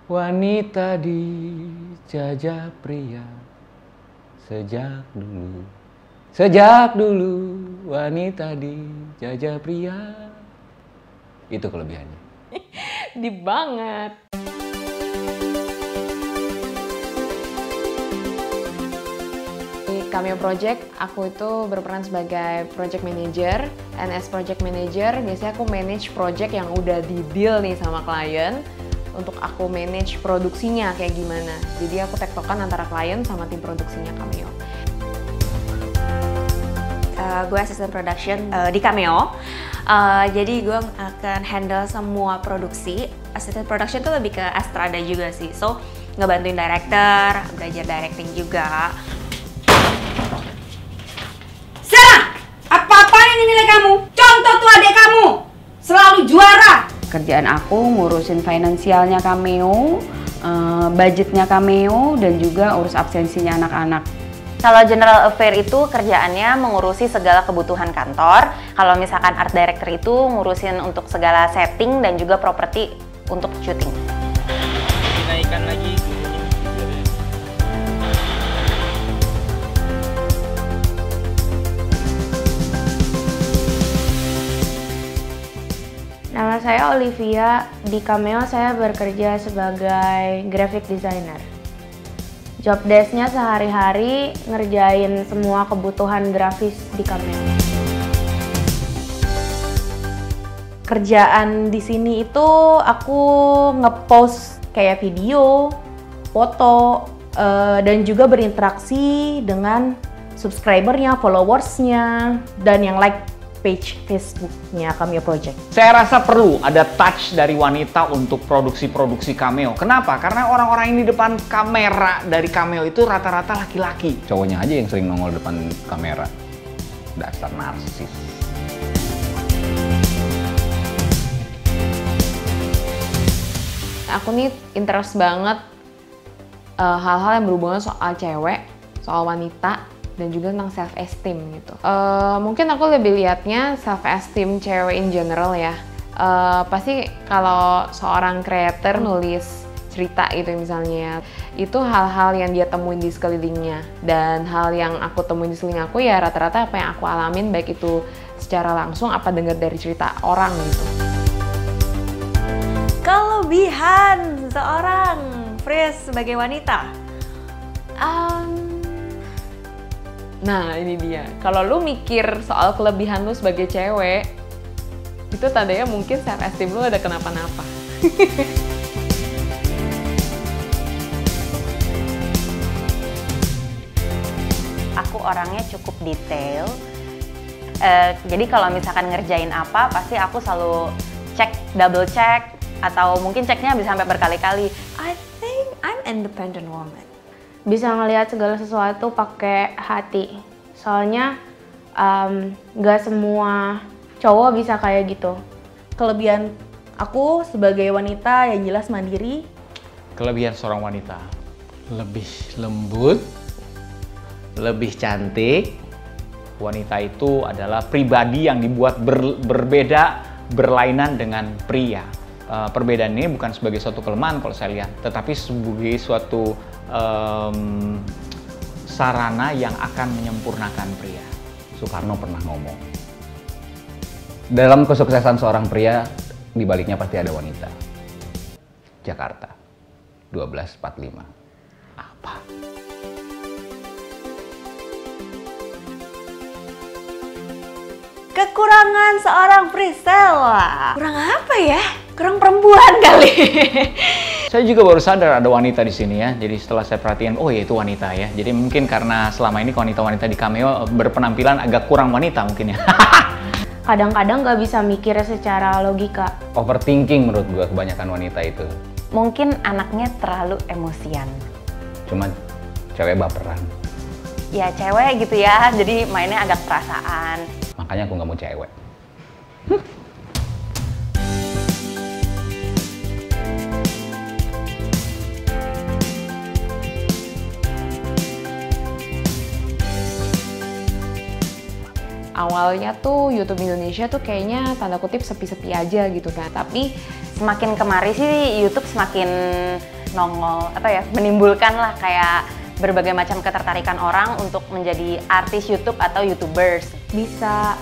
Wanita dijajah pria sejak dulu. Sejak dulu wanita dijajah pria. Itu kelebihannya. Di banget. Di Cameo Project, aku itu berperan sebagai project manager. And as project manager, biasanya aku manage project yang udah di deal nih sama klien. Untuk aku manage produksinya kayak gimana. Jadi aku tektokan antara klien sama tim produksinya Cameo. Gue asisten production di Cameo. Jadi gue akan handle semua produksi. Asisten production tuh lebih ke Astrada juga sih. So, ngebantuin director, belajar directing juga. Sarah, apa-apaan ini nilai kamu? Contoh tuh adik kamu, selalu juara. Kerjaan aku ngurusin finansialnya Cameo, budgetnya Cameo, dan juga urus absensinya anak-anak. Kalau general affair itu kerjaannya mengurusi segala kebutuhan kantor. Kalau misalkan art director itu ngurusin untuk segala setting dan juga properti untuk syuting. Dinaikkan lagi. Nama saya Olivia, di Cameo saya bekerja sebagai graphic designer. Job desk-nya sehari-hari ngerjain semua kebutuhan grafis di Cameo. Kerjaan di sini itu aku ngepost kayak video, foto, dan juga berinteraksi dengan subscribernya, followersnya, dan yang like page Facebooknya Cameo Project. Saya rasa perlu ada touch dari wanita untuk produksi-produksi Cameo. Kenapa? Karena orang-orang yang di depan kamera dari Cameo itu rata-rata laki-laki. Cowoknya aja yang sering nongol depan kamera. Dasar narsis. Aku nih interest banget hal-hal yang berhubungan soal cewek, soal wanita, dan juga tentang self esteem gitu. Mungkin aku lebih lihatnya self esteem cewek in general ya. Pasti kalau seorang creator nulis cerita gitu misalnya, itu hal-hal yang dia temuin di sekelilingnya, dan hal yang aku temuin di sekeliling aku ya rata-rata apa yang aku alamin, baik itu secara langsung apa dengar dari cerita orang gitu. Kelebihan seorang Pris sebagai wanita. Nah ini dia, kalau lu mikir soal kelebihan lu sebagai cewek, itu tandanya mungkin self esteem lu ada kenapa-napa. Aku orangnya cukup detail. Jadi kalau misalkan ngerjain apa, pasti aku selalu cek, double check, atau mungkin ceknya bisa sampai berkali-kali. I think I'm independent woman. Bisa ngelihat segala sesuatu pakai hati. Soalnya gak semua cowok bisa kayak gitu. Kelebihan aku sebagai wanita yang jelas mandiri. Kelebihan seorang wanita. Lebih lembut, lebih cantik. Wanita itu adalah pribadi yang dibuat berbeda, berlainan dengan pria. Perbedaan ini bukan sebagai suatu kelemahan kalau saya lihat, tetapi sebagai suatu sarana yang akan menyempurnakan pria. Soekarno pernah ngomong, dalam kesuksesan seorang pria, di baliknya pasti ada wanita. Jakarta, 1245. Apa? Kekurangan seorang Priscilla. Kurang apa ya? Kurang perempuan kali. Saya juga baru sadar ada wanita di sini ya. Jadi setelah saya perhatikan, oh ya itu wanita ya. Jadi mungkin karena selama ini wanita-wanita di Cameo berpenampilan agak kurang wanita mungkin ya. Kadang-kadang gak bisa mikir secara logika. Overthinking menurut gue kebanyakan wanita itu. Mungkin anaknya terlalu emosian. Cuma cewek baperan. Ya cewek gitu ya, jadi mainnya agak perasaan. Makanya aku nggak mau cewek. Awalnya tuh YouTube Indonesia tuh kayaknya tanda kutip sepi-sepi aja gitu kan. Tapi semakin kemari sih YouTube semakin nongol menimbulkan lah kayak berbagai macam ketertarikan orang untuk menjadi artis YouTube atau YouTubers. Bisa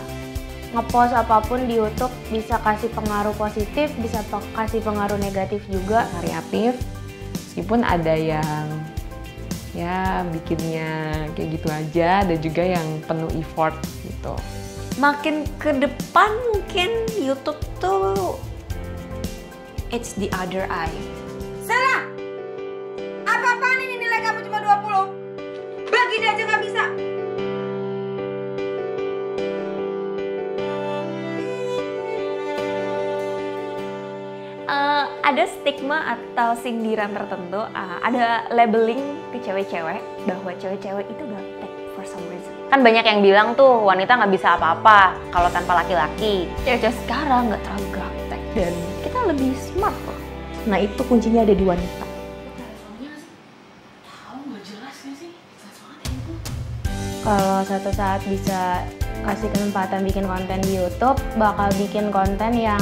ngepost apapun di YouTube, bisa kasih pengaruh positif, bisa kasih pengaruh negatif juga. Variatif, meskipun ada yang ya bikinnya kayak gitu aja, ada juga yang penuh effort gitu. Makin ke depan mungkin YouTube tuh it's the other eye. Sarah, apa-apaan ini nilai kamu cuma 20? Begini aja nggak bisa. Ada stigma atau sindiran tertentu, ada labeling ke cewek-cewek bahwa cewek-cewek itu gaptek for some reason. Kan banyak yang bilang tuh wanita nggak bisa apa-apa kalau tanpa laki-laki. Cewek-cewek sekarang nggak terlalu gaptek dan kita lebih smart loh. Nah itu kuncinya ada di wanita. Kalau satu saat bisa kasih kesempatan bikin konten di YouTube, bakal bikin konten yang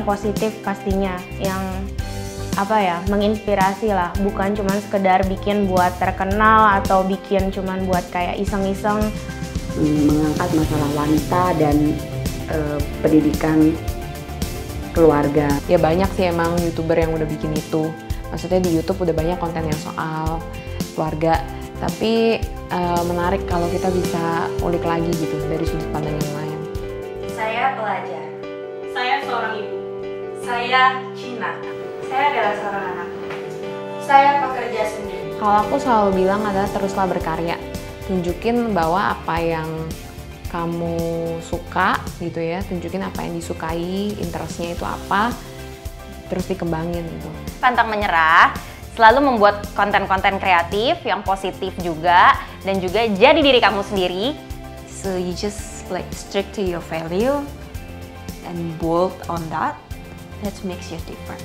positif pastinya, yang menginspirasi lah, bukan cuman sekedar bikin buat terkenal atau bikin cuman buat kayak iseng-iseng. Mengangkat masalah wanita dan pendidikan keluarga. Ya banyak sih emang YouTuber yang udah bikin itu. Maksudnya di YouTube udah banyak konten yang soal keluarga. Tapi menarik kalau kita bisa ulik lagi gitu dari sudut pandang yang lain. Saya pelajar. Saya seorang ibu. Saya Cina. Saya adalah seorang anak. Saya pekerja sendiri. Kalau aku selalu bilang adalah teruslah berkarya. Tunjukin bahwa apa yang kamu suka gitu ya, tunjukin apa yang disukai, interestnya itu apa, terus dikembangin gitu. Pantang menyerah, selalu membuat konten-konten kreatif yang positif juga, dan juga jadi diri kamu sendiri. So you just like stick to your value and bold on that. That makes you different.